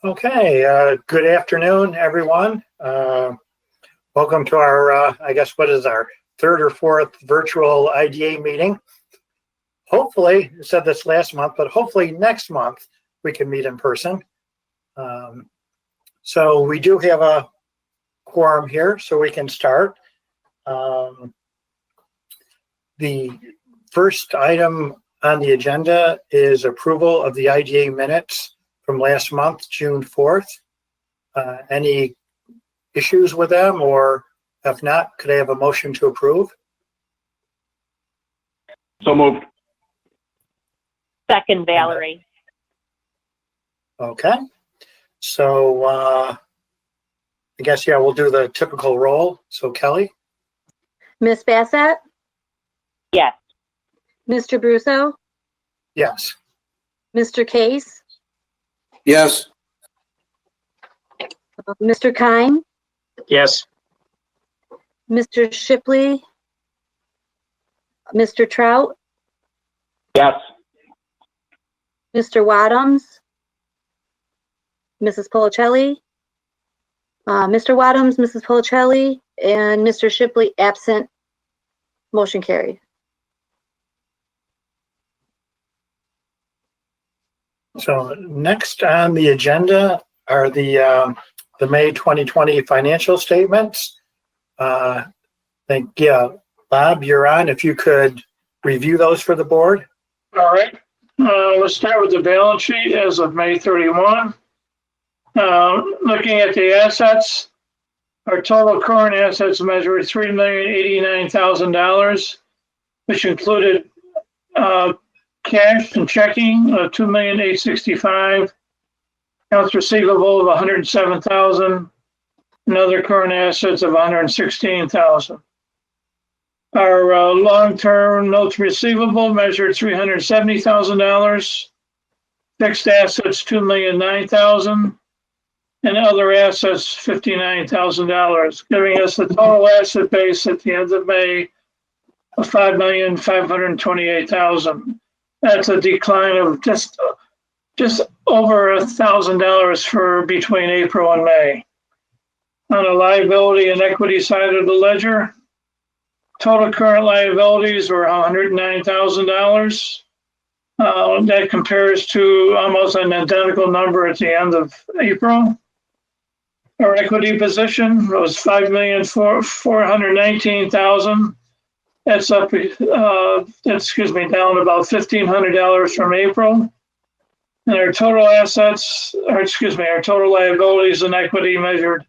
Okay, good afternoon, everyone. Welcome to our, I guess, what is our third or fourth virtual IDA meeting. Hopefully, I said this last month, but hopefully next month we can meet in person. So we do have a quorum here, so we can start. The first item on the agenda is approval of the IDA minutes from last month, June 4th. Any issues with them, or if not, could I have a motion to approve? So moved. Second, Valerie. Okay. So I guess, yeah, we'll do the typical roll. So Kelly? Miss Bassett? Yes. Mr. Brusso? Yes. Mr. Case? Yes. Mr. Kine? Yes. Mr. Shipley? Mr. Trout? Yes. Mr. Wadhams? Mrs. Policelli? Mr. Wadhams, Mrs. Policelli, and Mr. Shipley absent. Motion carried. So next on the agenda are the May 2020 financial statements. I think, yeah, Bob, you're on. If you could review those for the board. All right. Let's start with the balance sheet as of May 31. Looking at the assets, our total current assets measured $3,089,000, which included cash and checking of $2,865,000, accounts receivable of $107,000, and other current assets of $116,000. Our long-term notes receivable measured $370,000, fixed assets $2,009,000, and other assets $59,000, giving us a total asset base at the end of May of $5,528,000. That's a decline of just over $1,000 for between April and May. On the liability and equity side of the ledger, total current liabilities were $109,000. That compares to almost an identical number at the end of April. Our equity position was $5,419,000. That's up, down about $1,500 from April. And our total assets, our total liabilities and equity measured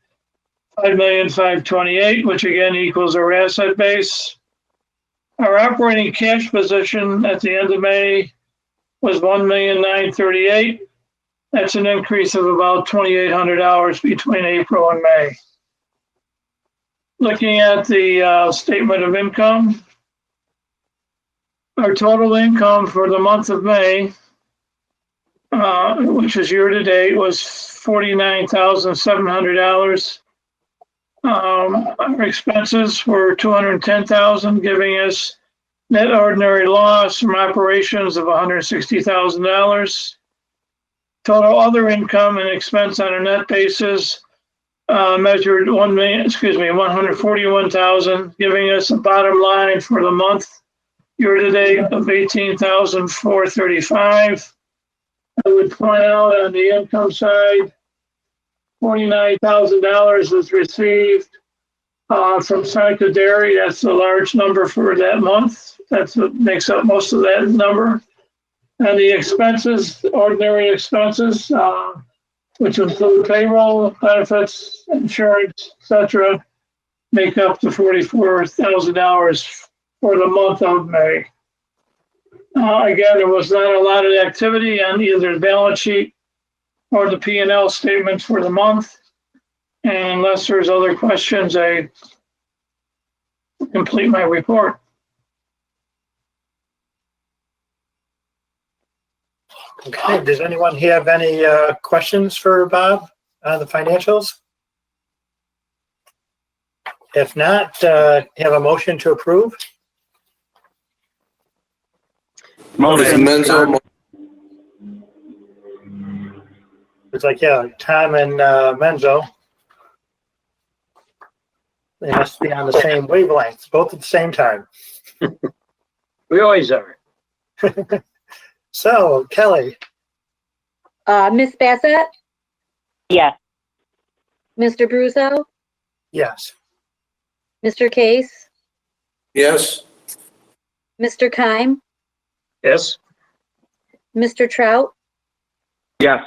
$5,528,000, which again equals our asset base. Our operating cash position at the end of May was $1,938,000. That's an increase of about $2,800 between April and May. Looking at the statement of income, our total income for the month of May, which is year to date, was $49,700. Our expenses were $210,000, giving us net ordinary loss from operations of $160,000. Total other income and expense on a net basis measured $141,000, giving us a bottom line for the month year to date of $18,435. I would point out on the income side, $49,000 was received from Seneca Dairy. That's a large number for that month. That's what makes up most of that number. And the expenses, ordinary expenses, which include payroll, benefits, insurance, etc., make up the $44,000 for the month of May. Again, there was not a lot of activity on either the balance sheet or the P&L statement for the month. And unless there's other questions, I complete my report. Okay, does anyone have any questions for Bob on the financials? If not, have a motion to approve? Motion. It's like, yeah, Tom and Menzo. They must be on the same wavelength, both at the same time. We always are. So, Kelly, Ms. Bassett, Yes. Mr. Bruzo, yes. Mr. Case, Yes. Mr. Keim, Yes. Mr. Trout, Yes.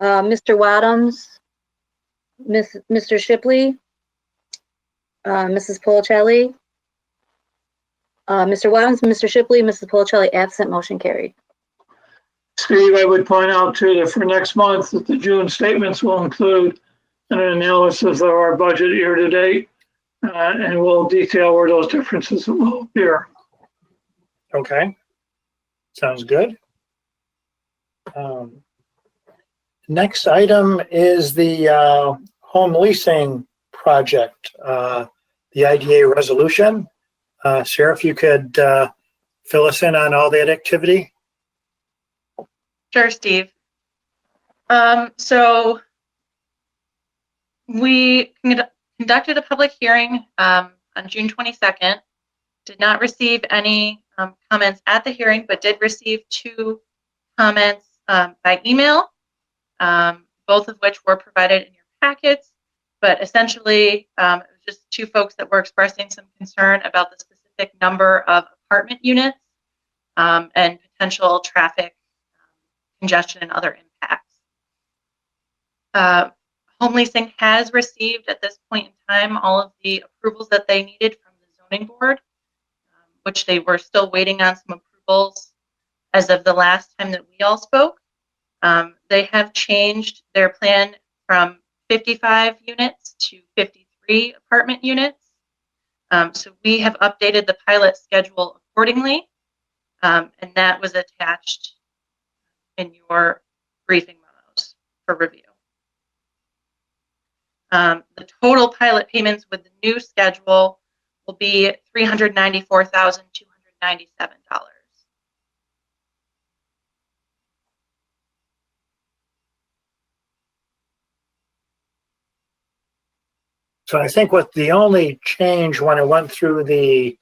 Mr. Wadums, Mr. Shipley, Mrs. Policelli, Mr. Wadums, Mr. Shipley, Mrs. Policelli, absent, motion carried. Steve, I would point out too that for next month, that the June statements will include an analysis of our budget year to date, and we'll detail where those differences will appear. Okay. Sounds good. Next item is the home leasing project, the IDA resolution. Sarah, if you could fill us in on all that activity. Sure, Steve. So we conducted a public hearing on June 22nd. Did not receive any comments at the hearing, but did receive 2 comments by email, both of which were provided in your packets. But essentially, it was just 2 folks that were expressing some concern about the specific number of apartment units and potential traffic congestion and other impacts. Home leasing has received at this point in time all of the approvals that they needed from the zoning board, which they were still waiting on some approvals as of the last time that we all spoke. They have changed their plan from 55 units to 53 apartment units. So we have updated the pilot schedule accordingly, and that was attached in your briefing memos for review. The total pilot payments with the new schedule will be $394,297. So I think what the only change when it went through either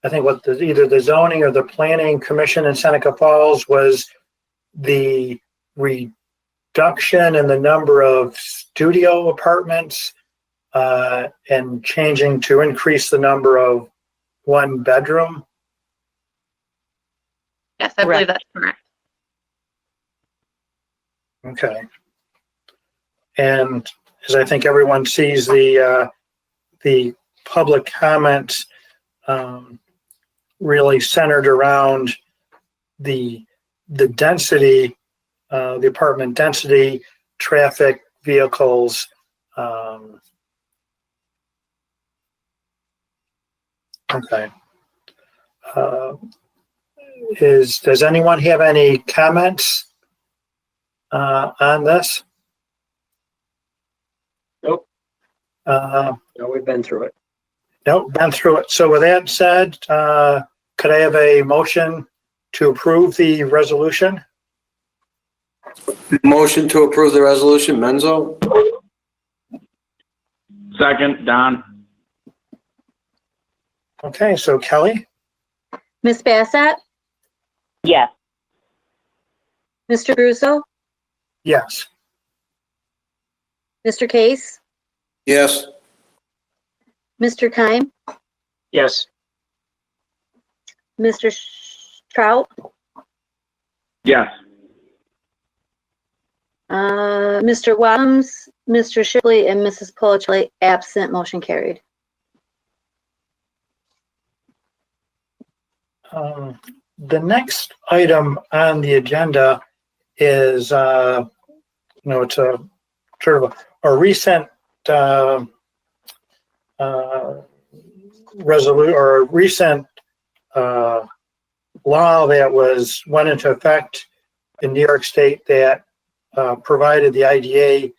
the zoning or the planning commission in Seneca Falls was the reduction in the number of studio apartments and changing to increase the number of 1 bedroom. Yes, I believe that's correct. Okay. And as I think everyone sees, the public comments really centered around the density, the apartment density, traffic, vehicles. Okay. Does anyone have any comments on this? Nope. No, we've been through it. Nope, been through it. So with that said, could I have a motion to approve the resolution? Motion to approve the resolution, Menzo? Second, Don. Okay, so Kelly? Ms. Bassett, Yes. Mr. Bruzo, Yes. Mr. Case, Yes. Mr. Keim, Yes. Mr. Trout, Yes. Mr. Wadums, Mr. Shipley, and Mrs. Policelli, absent, motion carried. The next item on the agenda is, it's a sort of a recent resolution or a recent law that went into effect in New York State that provided the IDA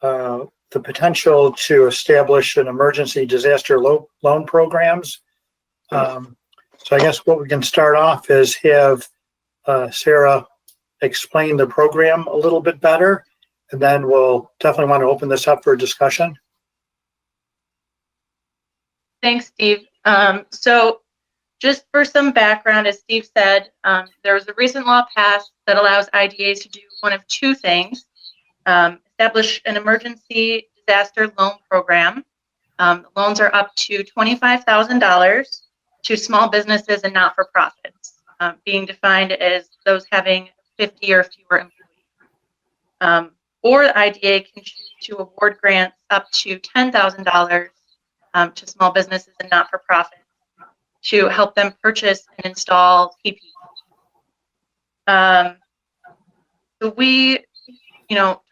the potential to establish an emergency disaster loan programs. So I guess what we can start off is have Sarah explain the program a little bit better, and then we'll definitely want to open this up for discussion. Thanks, Steve. So just for some background, as Steve said, there was a recent law passed that allows IDAs to do one of two things: establish an emergency disaster loan program. The loans are up to $25,000 to small businesses and not-for-profits, being defined as those having 50 or fewer employees. Or the IDA can choose to award grants up to $10,000 to small businesses and not-for-profits to help them purchase and install PPE. So we,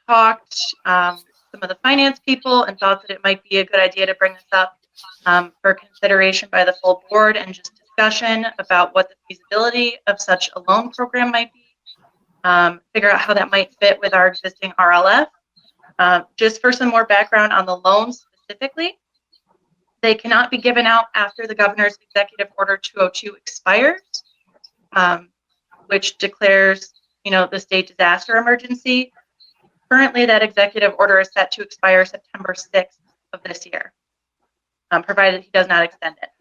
talked some of the finance people and thought that it might be a good idea to bring this up for consideration by the full board and just discussion about what the feasibility of such a loan program might be. Figure out how that might fit with our existing RLF. Just for some more background on the loans specifically, they cannot be given out after the governor's executive order 202 expires, which declares, the state disaster emergency. Currently, that executive order is set to expire September 6th of this year, provided he does not extend it.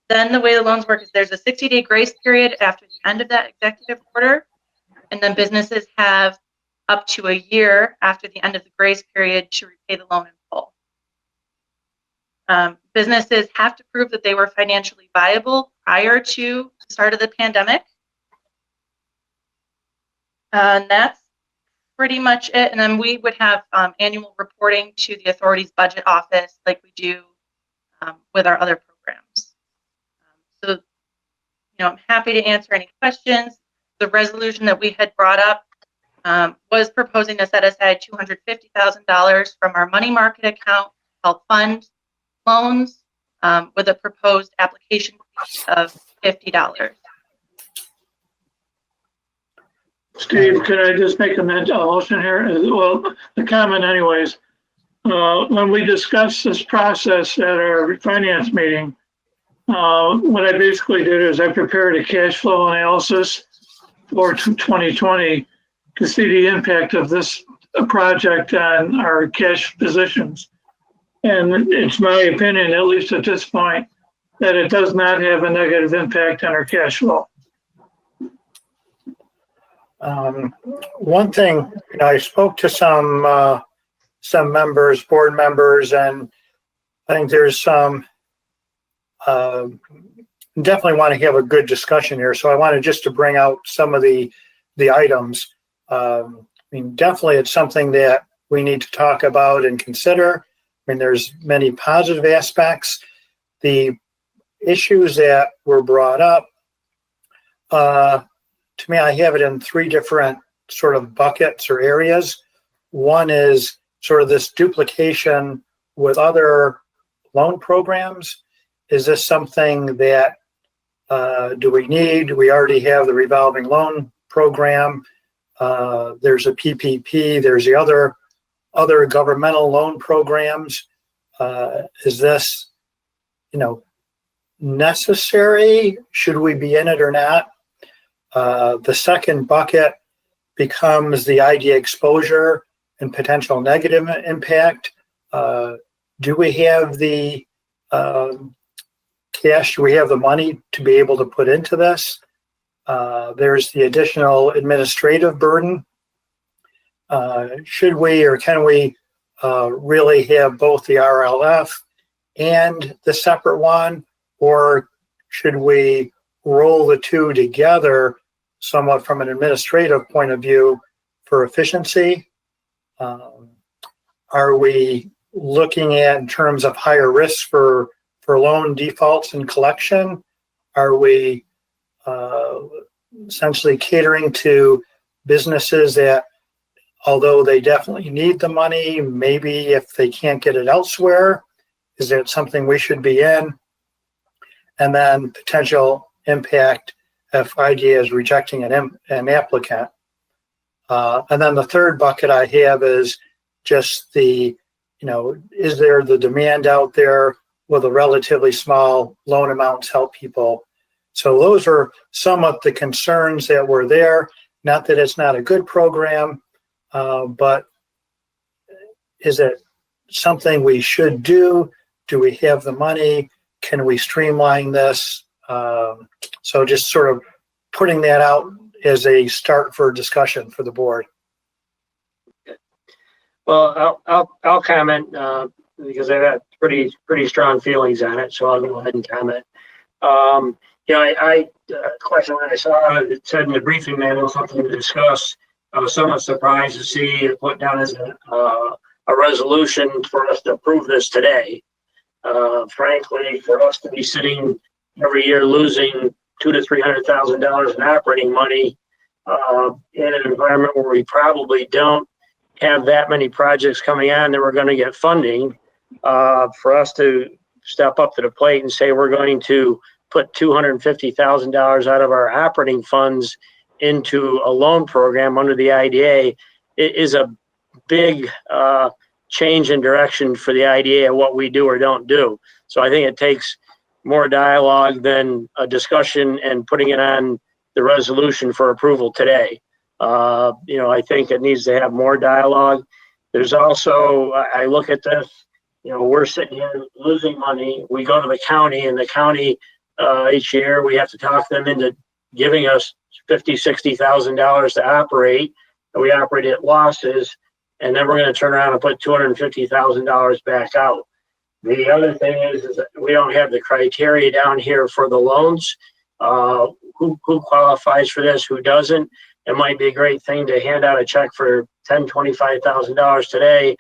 Then the way the loans work is there's a 60-day grace period after the end of that executive order, and then businesses have up to a year after the end of the grace period to repay the loan in full. Businesses have to prove that they were financially viable prior to the start of the pandemic. And that's pretty much it. And then we would have annual reporting to the authority's budget office like we do with our other programs. So, I'm happy to answer any questions. The resolution that we had brought up was proposing to set aside $250,000 from our money market account to help fund loans with a proposed application fee of $50. Steve, could I just make a motion here? Well, the comment anyways. When we discussed this process at our finance meeting, what I basically did is I prepared a cash flow analysis for 2020 to see the impact of this project on our cash positions. And it's my opinion, at least at this point, that it does not have a negative impact on our cash flow. One thing, I spoke to some members, board members, and I think there's some, definitely want to have a good discussion here. So I wanted just to bring out some of the items. Definitely it's something that we need to talk about and consider. There's many positive aspects. The issues that were brought up, to me, I have it in three different sort of buckets or areas. One is sort of this duplication with other loan programs. Is this something that do we need? We already have the revolving loan program. There's a PPP. There's the other governmental loan programs. Is this, necessary? Should we be in it or not? The second bucket becomes the IDA exposure and potential negative impact. Do we have the cash? Do we have the money to be able to put into this? There's the additional administrative burden. Should we or can we really have both the RLF and the separate one, or should we roll the two together somewhat from an administrative point of view for efficiency? Are we looking at in terms of higher risks for loan defaults and collection? Are we essentially catering to businesses that, although they definitely need the money, maybe if they can't get it elsewhere, is that something we should be in? And then potential impact if IDA is rejecting an applicant. And then the third bucket I have is just the, is there the demand out there? Will the relatively small loan amounts help people? So those are some of the concerns that were there. Not that it's not a good program, but is it something we should do? Do we have the money? Can we streamline this? So just sort of putting that out as a start for discussion for the board. Well, I'll comment, because I've got pretty strong feelings on it, so I'll go ahead and comment. Question when I saw it said in the briefing manual something to discuss, I was somewhat surprised to see it put down as a resolution for us to approve this today. Frankly, for us to be sitting every year losing $200,000 to $300,000 in operating money in an environment where we probably don't have that many projects coming on that we're going to get funding, for us to step up to the plate and say we're going to put $250,000 out of our operating funds into a loan program under the IDA, it is a big change in direction for the IDA of what we do or don't do. So I think it takes more dialogue than a discussion and putting it on the resolution for approval today. I think it needs to have more dialogue. There's also, I look at this, we're sitting here losing money. We go to the county, and the county each year we have to talk them into giving us $50,000, $60,000 to operate, and we operate at losses, and then we're going to turn around and put $250,000 back out. The other thing is that we don't have the criteria down here for the loans. Who qualifies for this, who doesn't? It might be a great thing to hand out a check for $10,000, $25,000 today.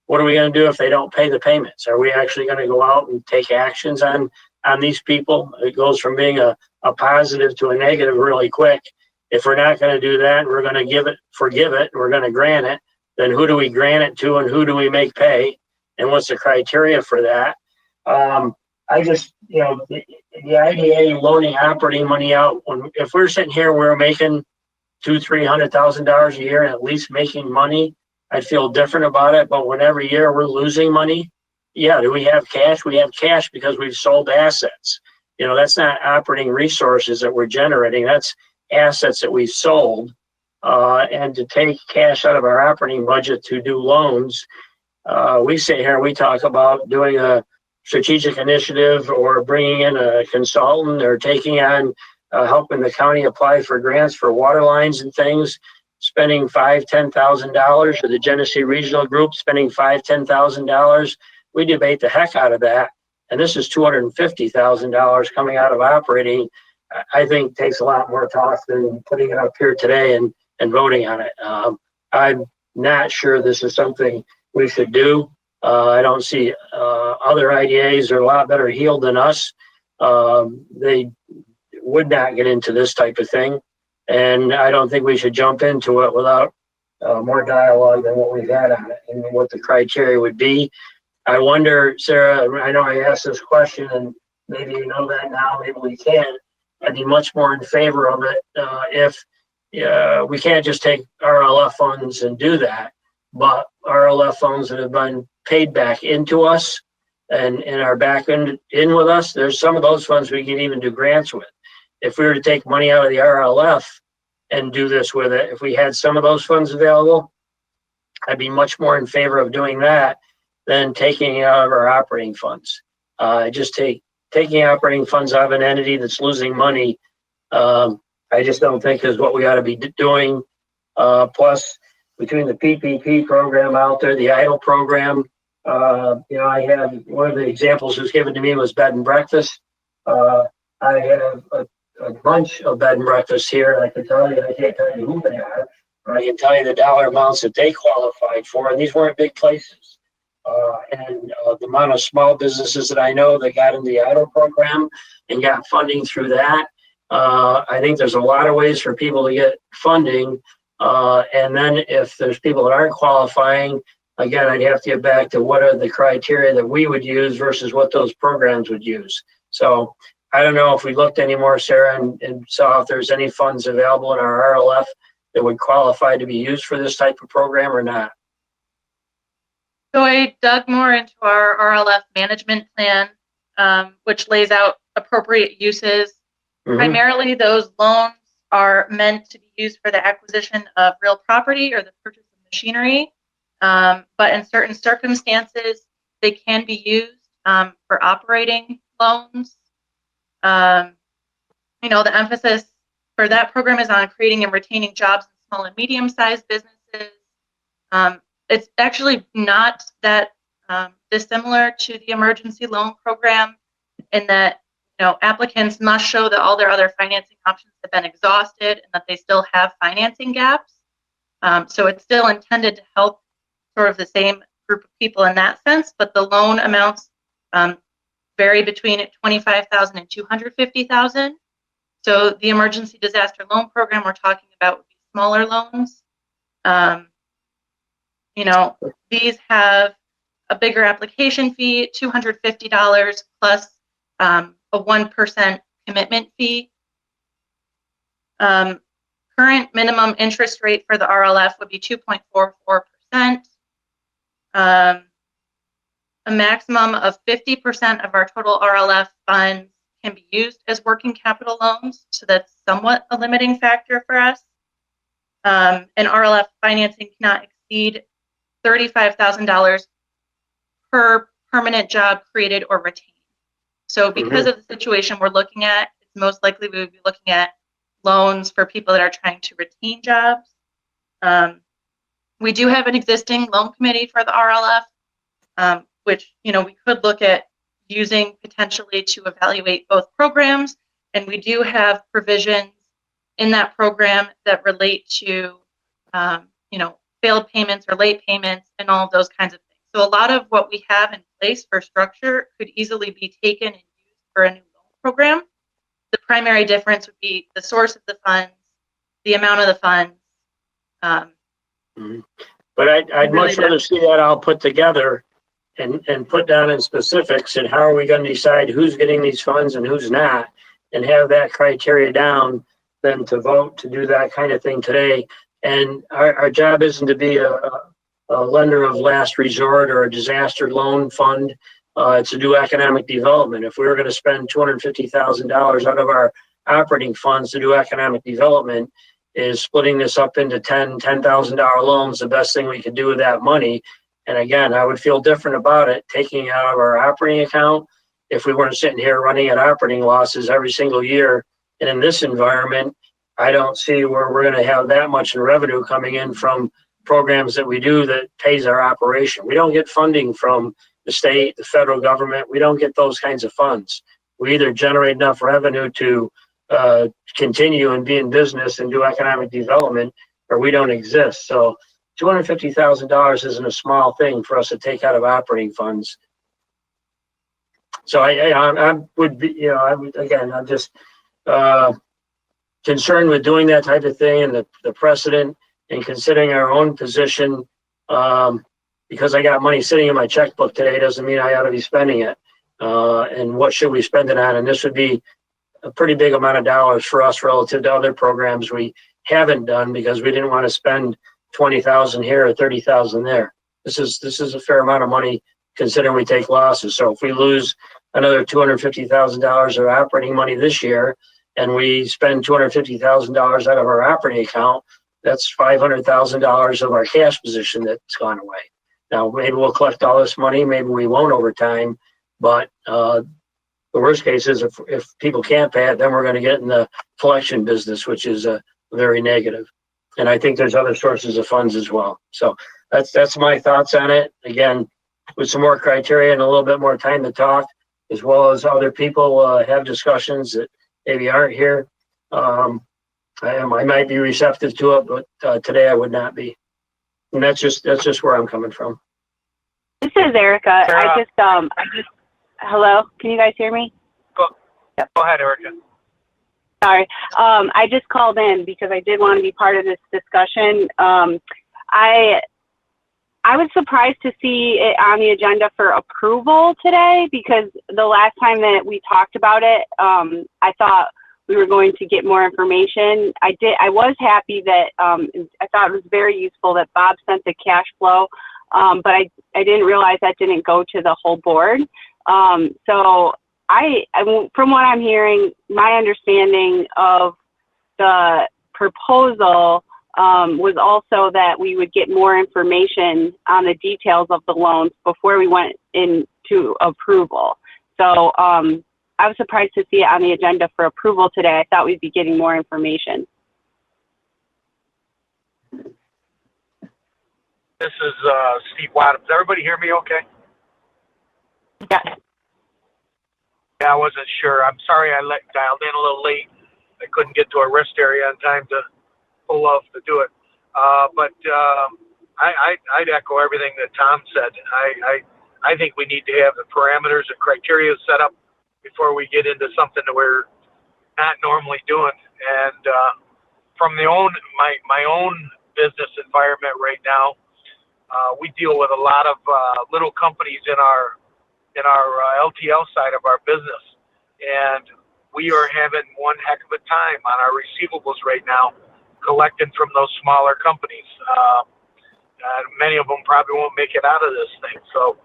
What are we going to do if they don't pay the payments? Are we actually going to go out and take actions on these people? It goes from being a positive to a negative really quick. If we're not going to do that, we're going to forgive it, we're going to grant it, then who do we grant it to and who do we make pay? And what's the criteria for that? I just, the IDA loaning operating money out, if we're sitting here, we're making $200,000, $300,000 a year and at least making money, I'd feel different about it. But when every year we're losing money, yeah, do we have cash? We have cash because we've sold assets. That's not operating resources that we're generating. That's assets that we've sold. And to take cash out of our operating budget to do loans, we sit here and we talk about doing a strategic initiative or bringing in a consultant or taking on helping the county apply for grants for water lines and things, spending $5,000, $10,000, or the Genesee Regional Group spending $5,000, $10,000. We debate the heck out of that. And this is $250,000 coming out of operating. I think takes a lot more talk than putting it up here today and voting on it. I'm not sure this is something we should do. I don't see other IDAs are a lot better heeled than us. They would not get into this type of thing. And I don't think we should jump into it without more dialogue than what we've had on it and what the criteria would be. I wonder, Sarah, I know I asked this question and maybe you know that now, maybe we can. I'd be much more in favor of it if we can't just take RLF funds and do that, but RLF funds that have been paid back into us and are back in with us, there's some of those funds we can even do grants with. If we were to take money out of the RLF and do this with it, if we had some of those funds available, I'd be much more in favor of doing that than taking it out of our operating funds. Just taking operating funds out of an entity that's losing money, I just don't think is what we ought to be doing. Plus, between the PPP program out there, the EIDL program, I have one of the examples that was given to me was bed and breakfast. I have a bunch of bed and breakfasts here. I can tell you, I can't tell you who they are, but I can tell you the dollar amounts that they qualified for, and these weren't big places. And the amount of small businesses that I know that got in the EIDL program and got funding through that. I think there's a lot of ways for people to get funding. And then if there's people that aren't qualifying, again, I'd have to get back to what are the criteria that we would use versus what those programs would use. So I don't know if we looked anymore, Sarah, and saw if there's any funds available in our RLF that would qualify to be used for this type of program or not. So I dug more into our RLF management plan, which lays out appropriate uses. Primarily those loans are meant to be used for the acquisition of real property or the purchase of machinery. But in certain circumstances, they can be used for operating loans. The emphasis for that program is on creating and retaining jobs in small and medium-sized businesses. It's actually not that dissimilar to the emergency loan program in that applicants must show that all their other financing options have been exhausted and that they still have financing gaps. So it's still intended to help sort of the same group of people in that sense, but the loan amounts vary between $25,000 and $250,000. So the emergency disaster loan program we're talking about would be smaller loans. These have a bigger application fee, $250 plus a 1% commitment fee. Current minimum interest rate for the RLF would be 2.44%. A maximum of 50% of our total RLF funds can be used as working capital loans, so that's somewhat a limiting factor for us. And RLF financing cannot exceed $35,000 per permanent job created or retained. So because of the situation we're looking at, it's most likely we would be looking at loans for people that are trying to retain jobs. We do have an existing loan committee for the RLF, which we could look at using potentially to evaluate both programs. And we do have provisions in that program that relate to, failed payments or late payments and all of those kinds of things. So a lot of what we have in place for structure could easily be taken and used for a new loan program. The primary difference would be the source of the funds, the amount of the funds. But I'd much rather see that all put together and put down in specifics and how are we going to decide who's getting these funds and who's not, and have that criteria down than to vote to do that kind of thing today. And our job isn't to be a lender of last resort or a disaster loan fund. It's to do economic development. If we were going to spend $250,000 out of our operating funds to do economic development, is splitting this up into $10,000 loans the best thing we could do with that money. And again, I would feel different about it taking it out of our operating account if we weren't sitting here running at operating losses every single year. And in this environment, I don't see where we're going to have that much in revenue coming in from programs that we do that pays our operation. We don't get funding from the state, the federal government. We don't get those kinds of funds. We either generate enough revenue to continue and be in business and do economic development, or we don't exist. So $250,000 isn't a small thing for us to take out of operating funds. So I would be, I'm just concerned with doing that type of thing and the precedent, and considering our own position. Because I got money sitting in my checkbook today doesn't mean I ought to be spending it. And what should we spend it on? And this would be a pretty big amount of dollars for us relative to other programs we haven't done because we didn't want to spend $20,000 here or $30,000 there. This is a fair amount of money considering we take losses. So if we lose another $250,000 of operating money this year and we spend $250,000 out of our operating account, that's $500,000 of our cash position that's gone away. Now, maybe we'll collect all this money, maybe we won't over time, but the worst case is if people can't pay it, then we're going to get in the collection business, which is very negative. And I think there's other sources of funds as well. So that's my thoughts on it. Again, with some more criteria and a little bit more time to talk, as well as other people have discussions that maybe aren't here. I might be receptive to it, but today I would not be. And that's just where I'm coming from. This is Erica. Hello, can you guys hear me? Go ahead, Erica. Sorry. I just called in because I did want to be part of this discussion. I was surprised to see it on the agenda for approval today because the last time that we talked about it, I thought we were going to get more information. I was happy that I thought it was very useful that Bob sent the cash flow, but I didn't realize that didn't go to the whole board. So from what I'm hearing, my understanding of the proposal was also that we would get more information on the details of the loans before we went into approval. So I was surprised to see it on the agenda for approval today. I thought we'd be getting more information. This is Steve Watt. Does everybody hear me okay? Yes. Yeah, I wasn't sure. I'm sorry I dialed in a little late. I couldn't get to a rest area in time to pull off to do it. But I'd echo everything that Tom said. I think we need to have the parameters and criteria set up before we get into something that we're not normally doing. And from my own business environment right now, we deal with a lot of little companies in our LTL side of our business, and we are having one heck of a time on our receivables right now, collecting from those smaller companies. Many of them probably won't make it out of this thing. So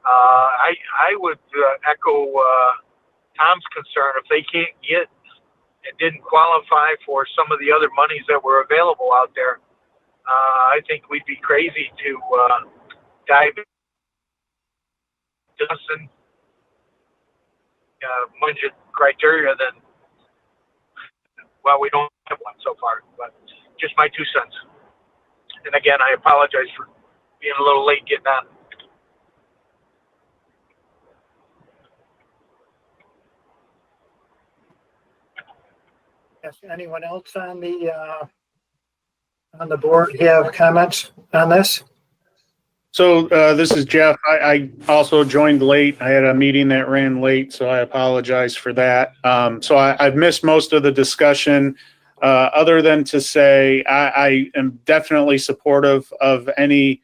I would echo Tom's concern. If they can't get and didn't qualify for some of the other monies that were available out there, I think we'd be crazy to dive into and budget criteria. Then, well, we don't have one so far, but just my 2 cents. And again, I apologize for being a little late getting on. Yes, anyone else on the board have comments on this? So this is Jeff. I also joined late. I had a meeting that ran late, so I apologize for that. So I've missed most of the discussion, other than to say I am definitely supportive of any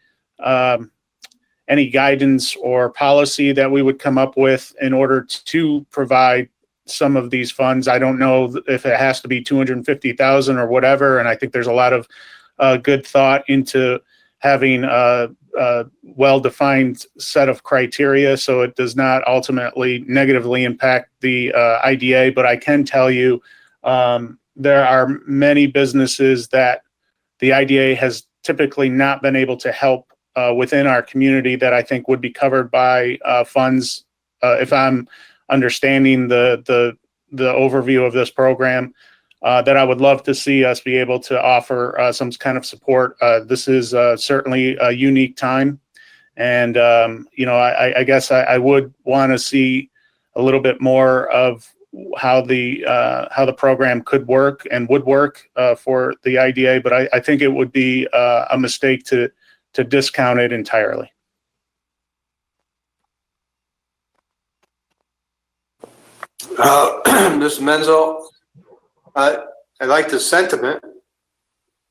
guidance or policy that we would come up with in order to provide some of these funds. I don't know if it has to be 250,000 or whatever, and I think there's a lot of good thought into having a well-defined set of criteria so it does not ultimately negatively impact the IDA. But I can tell you there are many businesses that the IDA has typically not been able to help within our community that I think would be covered by funds if I'm understanding the overview of this program. That I would love to see us be able to offer some kind of support. This is certainly a unique time. And, I guess I would want to see a little bit more of how the program could work and would work for the IDA. But I think it would be a mistake to discount it entirely. Ms. Menzel, I like the sentiment,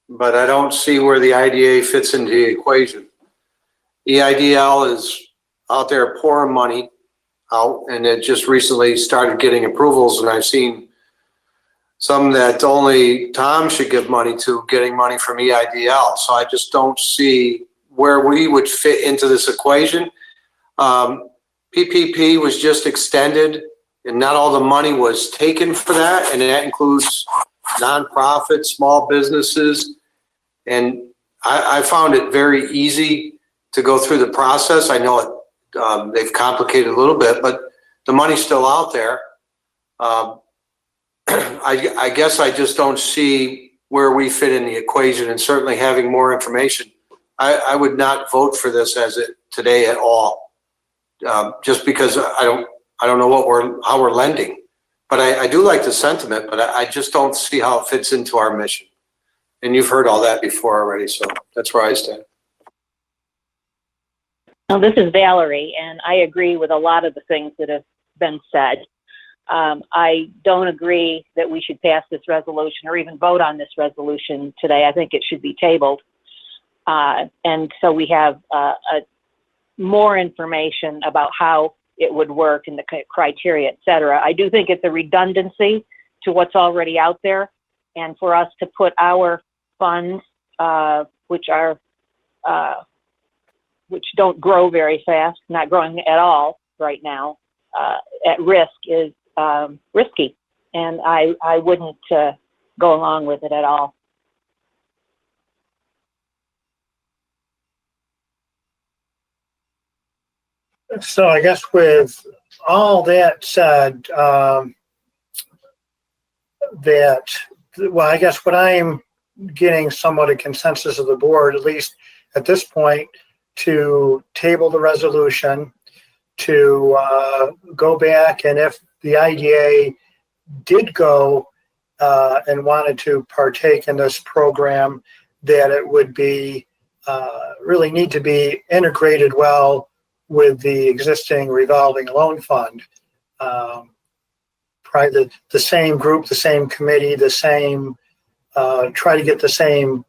but I don't see where the IDA fits into the equation. EIDL is out there pouring money out, and it just recently started getting approvals, and I've seen some that only Tom should give money to getting money from EIDL. So I just don't see where we would fit into this equation. PPP was just extended, and not all the money was taken for that, and that includes nonprofits, small businesses. And I found it very easy to go through the process. I know they've complicated a little bit, but the money's still out there. I guess I just don't see where we fit in the equation, and certainly having more information. I would not vote for this as it today at all, just because I don't know how we're lending. But I do like the sentiment, but I just don't see how it fits into our mission. And you've heard all that before already, so that's where I stand. Well, this is Valerie, and I agree with a lot of the things that have been said. I don't agree that we should pass this resolution or even vote on this resolution today. I think it should be tabled. And so we have more information about how it would work and the criteria, et cetera. I do think it's a redundancy to what's already out there. And for us to put our funds, which don't grow very fast, not growing at all right now, at risk is risky. And I wouldn't go along with it at all. So I guess with all that said, I guess what I'm getting somewhat a consensus of the board, at least at this point, to table the resolution, to go back, and if the IDA did go and wanted to partake in this program, that it would be really need to be integrated well with the existing revolving loan fund. Probably the same group, the same committee, the same, try to get the same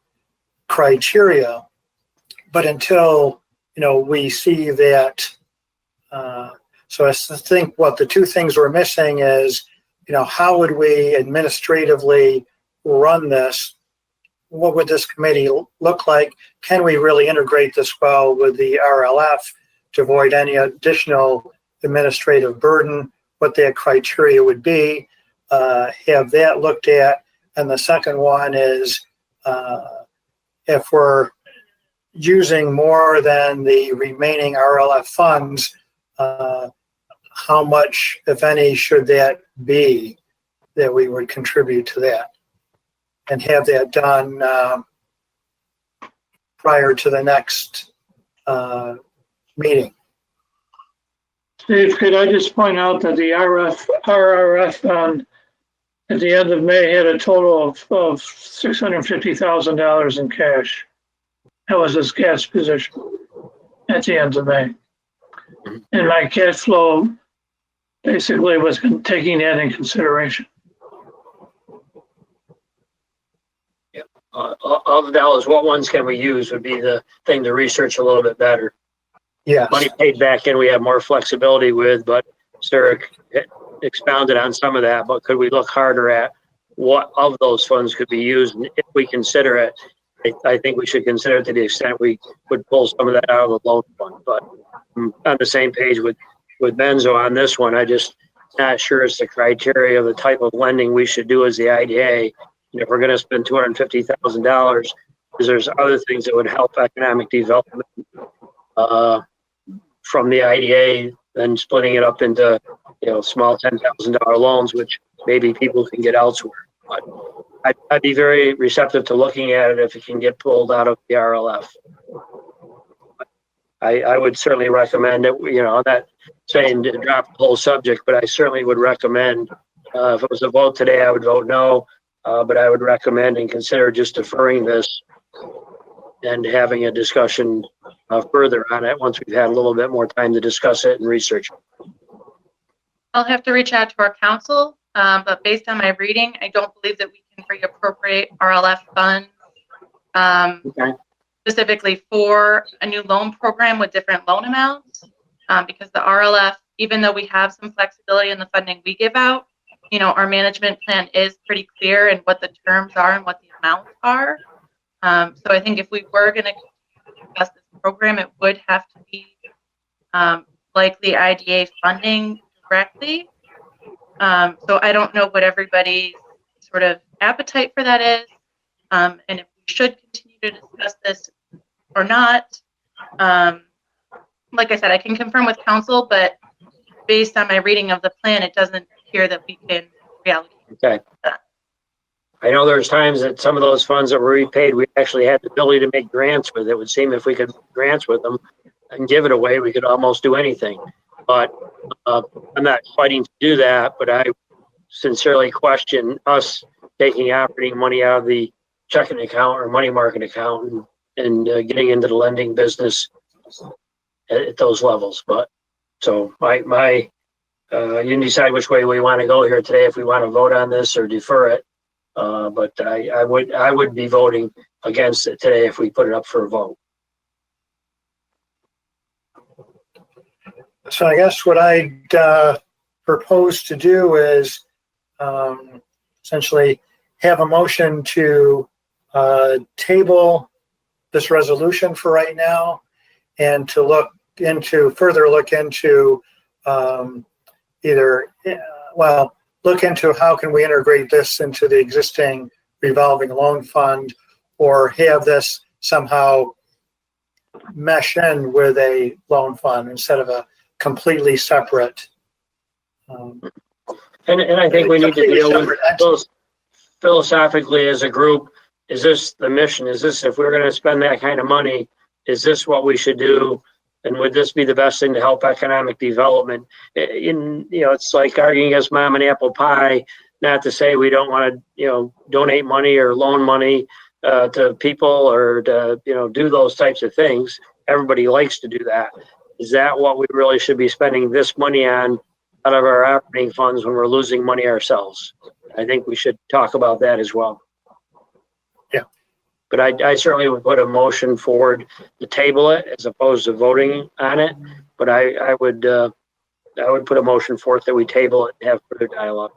criteria. But until, we see that, so I think what the two things we're missing is, how would we administratively run this? What would this committee look like? Can we really integrate this well with the RLF to avoid any additional administrative burden? What that criteria would be, have that looked at. And the second one is if we're using more than the remaining RLF funds, how much, if any, should that be that we would contribute to that? And have that done prior to the next meeting. Steve, could I just point out that the RRF fund at the end of May had a total of $650,000 in cash. That was his cash position at the end of May. And my cash flow basically was taking that in consideration. Of the dollars, what ones can we use would be the thing to research a little bit better. Yeah. Money paid back in, we have more flexibility with, but Sarah expounded on some of that. But could we look harder at what of those funds could be used? And if we consider it, I think we should consider it to the extent we would pull some of that out of the loan fund. But I'm on the same page with Benzo on this one. I just not sure it's the criteria of the type of lending we should do as the IDA. And if we're going to spend $250,000, because there's other things that would help economic development from the IDA, then splitting it up into small $10,000 loans, which maybe people can get elsewhere. But I'd be very receptive to looking at it if it can get pulled out of the RLF. I would certainly recommend it. I'm not saying to drop the whole subject, but I certainly would recommend. If it was a vote today, I would vote no. But I would recommend and consider just deferring this and having a discussion further on it once we've had a little bit more time to discuss it and research. I'll have to reach out to our council, but based on my reading, I don't believe that we can reappropriate RLF funds specifically for a new loan program with different loan amounts, because the RLF, even though we have some flexibility in the funding we give out, our management plan is pretty clear in what the terms are and what the amounts are. So I think if we were going to discuss this program, it would have to be likely IDA funding directly. So I don't know what everybody's sort of appetite for that is, and if we should continue to discuss this or not. Like I said, I can confirm with council, but based on my reading of the plan, it doesn't appear that we can reallocate. Okay. I know there's times that some of those funds that were repaid, we actually had the ability to make grants with. It would seem if we could make grants with them and give it away, we could almost do anything. But I'm not fighting to do that, but I sincerely question us taking operating money out of the checking account or money market account and getting into the lending business at those levels. But so you can decide which way we want to go here today, if we want to vote on this or defer it. But I would be voting against it today if we put it up for a vote. So I guess what I'd propose to do is essentially have a motion to table this resolution for right now, and to look into look into how can we integrate this into the existing revolving loan fund, or have this somehow mesh in with a loan fund instead of a completely separate. And I think we need to completely deal with separate entity. those philosophically as a group. Is this the mission? Is this, if we're going to spend that kind of money, is this what we should do? And would this be the best thing to help economic development? It's like arguing against mom and apple pie, not to say we don't want to, donate money or loan money to people or to, do those types of things. Everybody likes to do that. Is that what we really should be spending this money on out of our operating funds when we're losing money ourselves? I think we should talk about that as well. Yeah. But I certainly would put a motion forward to table it as opposed to voting on it. But I would put a motion forth that we table it and have further dialogue.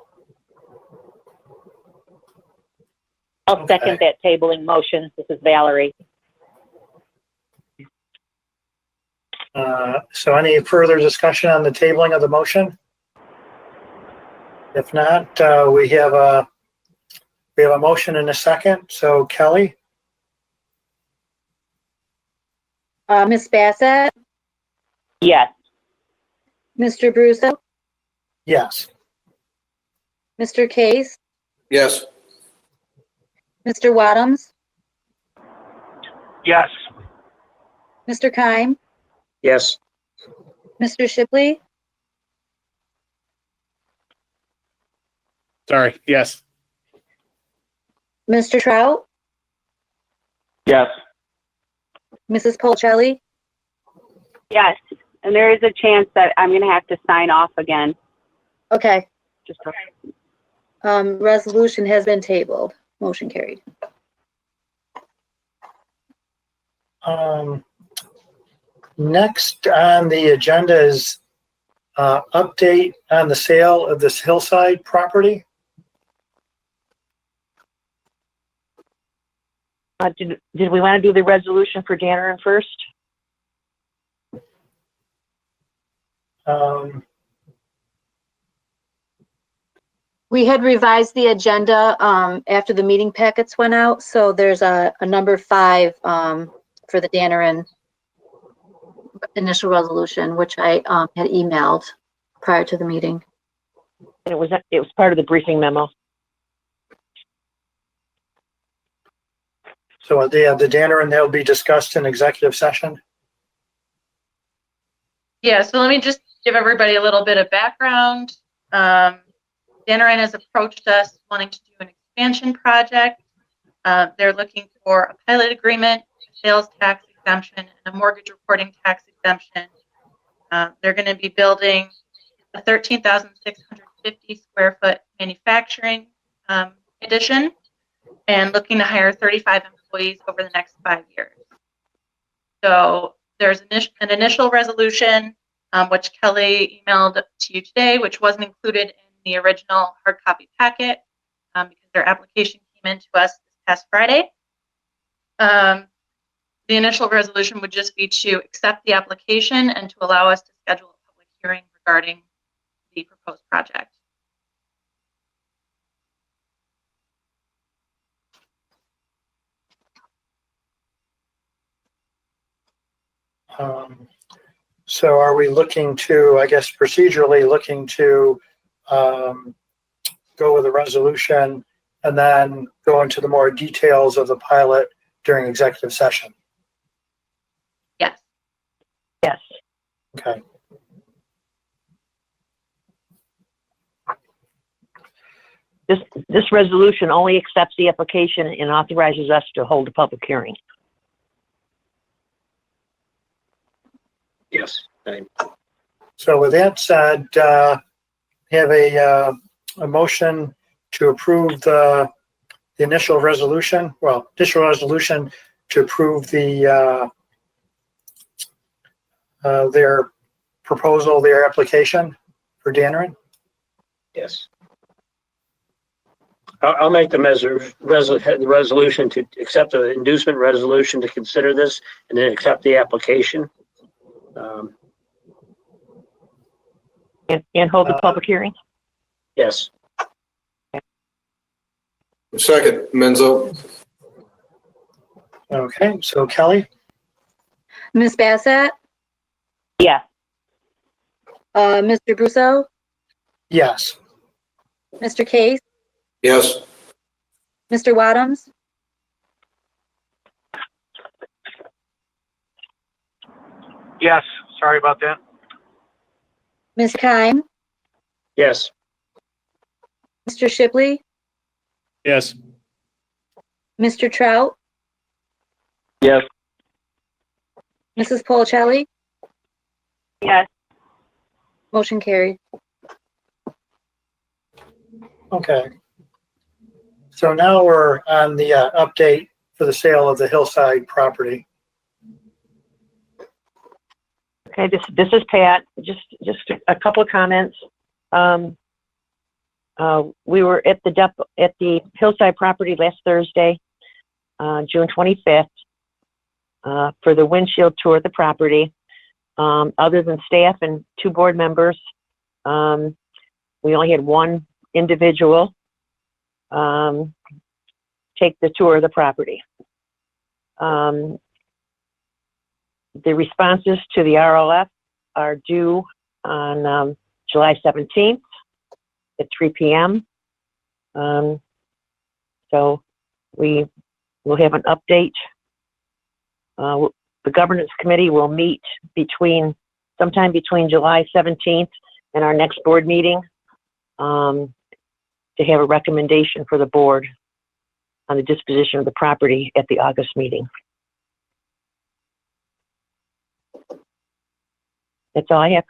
I'll second that tabling motion. This is Valerie. So any further discussion on the tabling of the motion? If not, we have a motion and a second. So Kelly, Ms. Bassett, Yes. Mr. Brusso, yes. Mr. Case, Yes. Mr. Wadums, Yes. Mr. Keim, Yes. Mr. Shipley, Sorry, yes. Mr. Trout, Yes. Mrs. Polcelli, Yes, and there is a chance that I'm going to have to sign off again. okay. Just Resolution has been tabled. Motion carried. Next on the agenda is update on the sale of this hillside property. Did we want to do the resolution for Danner first? We had revised the agenda after the meeting packets went out, so there's a number 5 for the Dannerin initial resolution, which I had emailed prior to the meeting. And it was part of the briefing memo. So the Dannerin, that will be discussed in executive session. Yeah, so let me just give everybody a little bit of background. Dannerin has approached us wanting to do an expansion project. They're looking for a pilot agreement, a sales tax exemption, and a mortgage reporting tax exemption. They're going to be building a 13,650 square foot manufacturing addition and looking to hire 35 employees over the next 5 years. So there's an initial resolution, which Kelly emailed to you today, which wasn't included in the original hard copy packet because their application came in to us this past Friday. The initial resolution would just be to accept the application and to allow us to schedule a public hearing regarding the proposed project. So are we looking to, I guess procedurally looking to go with a resolution and then go into the more details of the pilot during executive session? Yes. Yes. Okay. This resolution only accepts the application and authorizes us to hold a public hearing. Yes. So with that said, have a motion to approve the initial resolution. Well, initial resolution to approve their proposal, their application for Dannerin. Yes. I'll make the resolution to accept the inducement resolution to consider this and then accept the application. And hold the public hearing? Yes. Second, Menzo. Okay, so Kelly? Ms. Bassett, Yes. Mr. Russo, Yes. Mr. Case, Yes. Mr. Wadums, Yes, sorry about that. Ms. Kime, Yes. Mr. Shipley, Yes. Mr. Trout, Yes. Mrs. Policelli, Yes. motion carried. Okay. So now we're on the update for the sale of the hillside property. Okay, this is Pat. Just a couple of comments. We were at the Hillside property last Thursday, June 25th, for the windshield tour of the property. Other than staff and 2 board members, we only had 1 individual take the tour of the property. The responses to the RLF are due on July 17th at 3 p.m. So we will have an update. The governance committee will meet sometime between July 17th and our next board meeting to have a recommendation for the board on the disposition of the property at the August meeting. That's all I have.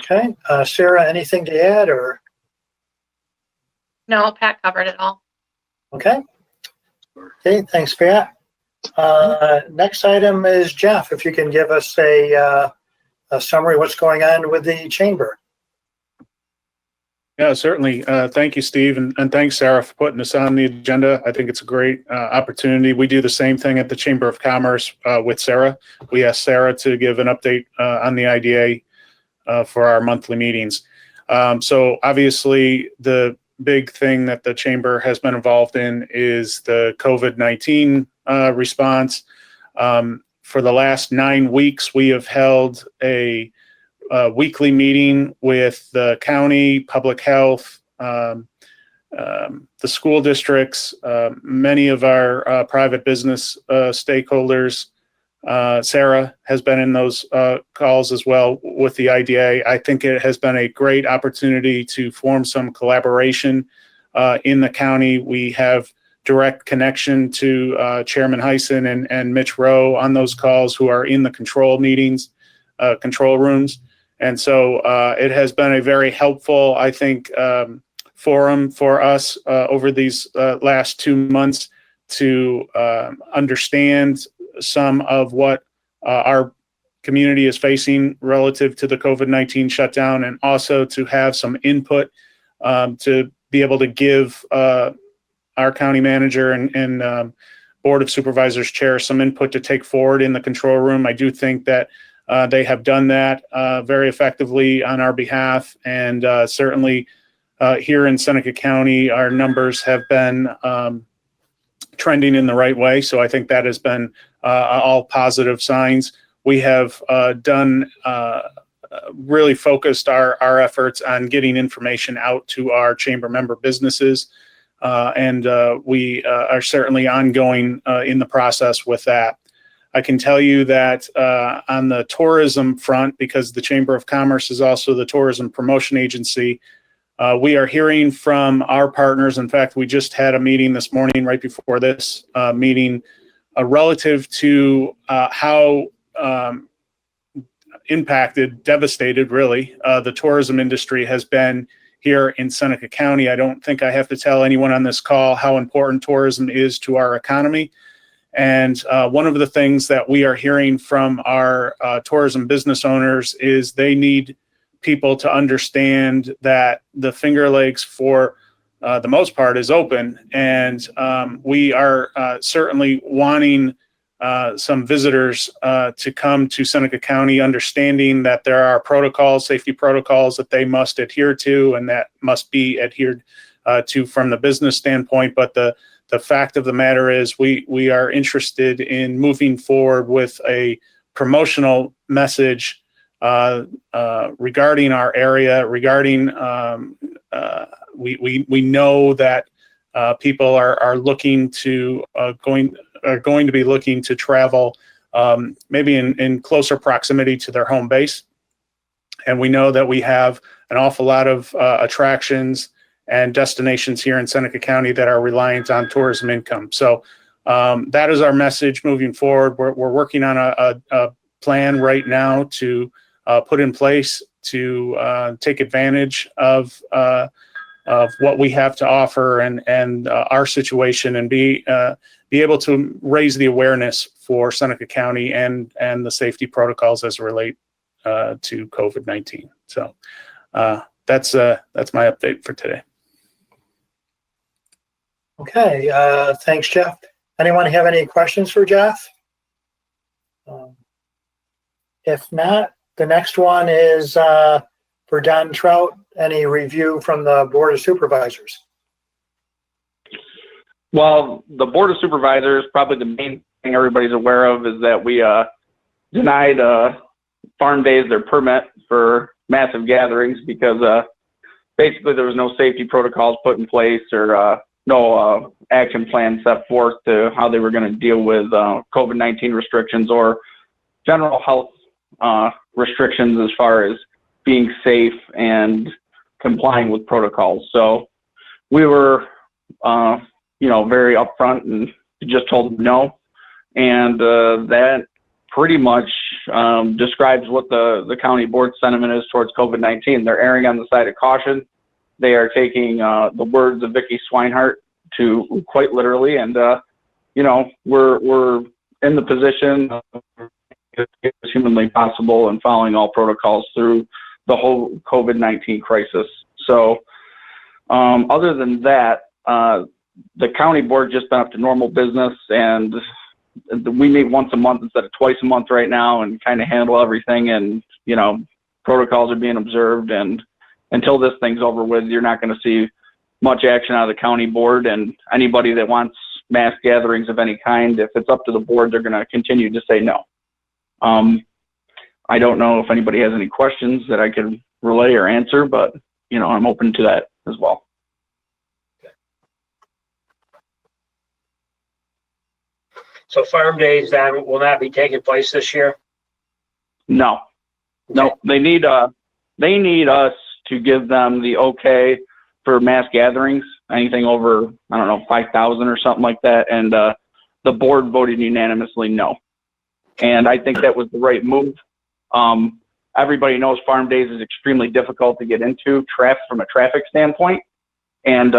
Okay, Sarah, anything to add or? No, Pat covered it all. Okay. Okay, thanks, Pat. Next item is Jeff, if you can give us a summary of what's going on with the chamber. Yeah, certainly. Thank you, Steve, and thanks, Sarah, for putting this on the agenda. I think it's a great opportunity. We do the same thing at the Chamber of Commerce with Sarah. We asked Sarah to give an update on the IDA for our monthly meetings. So obviously, the big thing that the Chamber has been involved in is the COVID-19 response. For the last 9 weeks, we have held a weekly meeting with the county, public health, the school districts, many of our private business stakeholders. Sarah has been in those calls as well with the IDA. I think it has been a great opportunity to form some collaboration in the county. We have direct connection to Chairman Heisen and Mitch Rowe on those calls, who are in the control meetings, control rooms. And so it has been a very helpful, I think, forum for us over these last 2 months to understand some of what our community is facing relative to the COVID-19 shutdown, and also to have some input to be able to give our county manager and Board of Supervisors chair some input to take forward in the control room. I do think that they have done that very effectively on our behalf, and certainly here in Seneca County, our numbers have been trending in the right way. So I think that has been all positive signs. We have really focused our efforts on getting information out to our chamber member businesses, and we are certainly ongoing in the process with that. I can tell you that on the tourism front, because the Chamber of Commerce is also the tourism promotion agency, we are hearing from our partners. In fact, we just had a meeting this morning right before this meeting relative to how impacted, devastated really, the tourism industry has been here in Seneca County. I don't think I have to tell anyone on this call how important tourism is to our economy. And one of the things that we are hearing from our tourism business owners is they need people to understand that the Finger Lakes, for the most part, is open. And we are certainly wanting some visitors to come to Seneca County, understanding that there are protocols, safety protocols that they must adhere to and that must be adhered to from the business standpoint. But the fact of the matter is we are interested in moving forward with a promotional message regarding our area, regarding we know that people are looking to going to be looking to travel maybe in closer proximity to their home base. And we know that we have an awful lot of attractions and destinations here in Seneca County that are reliant on tourism income. So that is our message moving forward. We're working on a plan right now to put in place to take advantage of what we have to offer and our situation, and be able to raise the awareness for Seneca County and the safety protocols as relate to COVID-19. So that's my update for today. Okay, thanks, Jeff. Anyone have any questions for Jeff? If not, the next one is for Don Trout. Any review from the Board of Supervisors? Well, the Board of Supervisors, probably the main thing everybody's aware of is that we denied Farm Days their permit for massive gatherings because basically there was no safety protocols put in place or no action plan set forth to how they were going to deal with COVID-19 restrictions or general health restrictions as far as being safe and complying with protocols. So we were, very upfront and just told them no. And that pretty much describes what the county board sentiment is towards COVID-19. They're erring on the side of caution. They are taking the words of Vicki Swinehart to quite literally. And, we're in the position as humanly possible and following all protocols through the whole COVID-19 crisis. So other than that, the county board just been up to normal business, and we meet once a month instead of twice a month right now and kind of handle everything. And, protocols are being observed. And until this thing's over with, you're not going to see much action out of the county board. And anybody that wants mass gatherings of any kind, if it's up to the board, they're going to continue to say no. I don't know if anybody has any questions that I could relay or answer, but, I'm open to that as well. So Farm Days then will not be taking place this year? No, they need us to give them the okay for mass gatherings, anything over, 5,000 or something like that. And the board voted unanimously no. And I think that was the right move. Everybody knows Farm Days is extremely difficult to get into from a traffic standpoint. And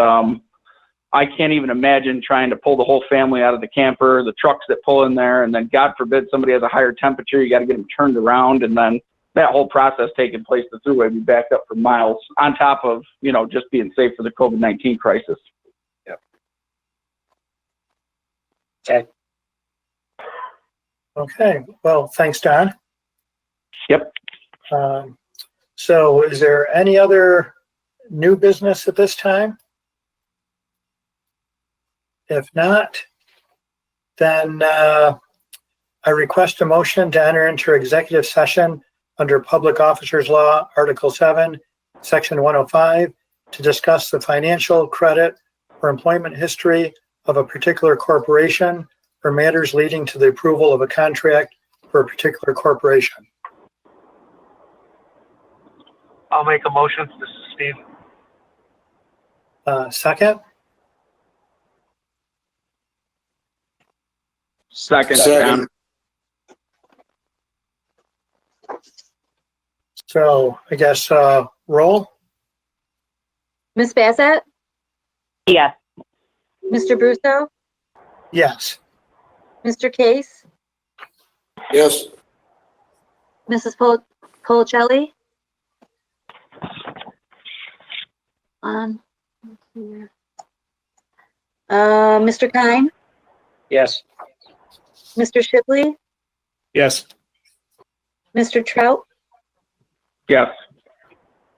I can't even imagine trying to pull the whole family out of the camper, the trucks that pull in there, and then God forbid somebody has a higher temperature, you got to get them turned around, and then that whole process taking place, the thruway be backed up for miles on top of, just being safe for the COVID-19 crisis. Yep. Okay. Okay, well, thanks, Don. Yep. So is there any other new business at this time? If not, then I request a motion to enter into executive session under Public Officers Law, Article 7, Section 105, to discuss the financial, credit, or employment history of a particular corporation or matters leading to the approval of a contract for a particular corporation. I'll make a motion. This is Steve. Second? Second. So I guess roll. Ms. Bassett? Yes. Mr. Brusso? Yes. Mr. Case? Yes. Mrs. Policelli? Mr. Kine? Yes. Mr. Shipley, Yes. Mr. Trout, Yes.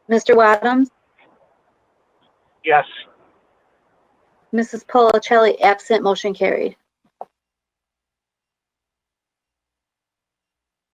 Mr. Wadums, Yes. Mrs. Policelli, absent, motion carried.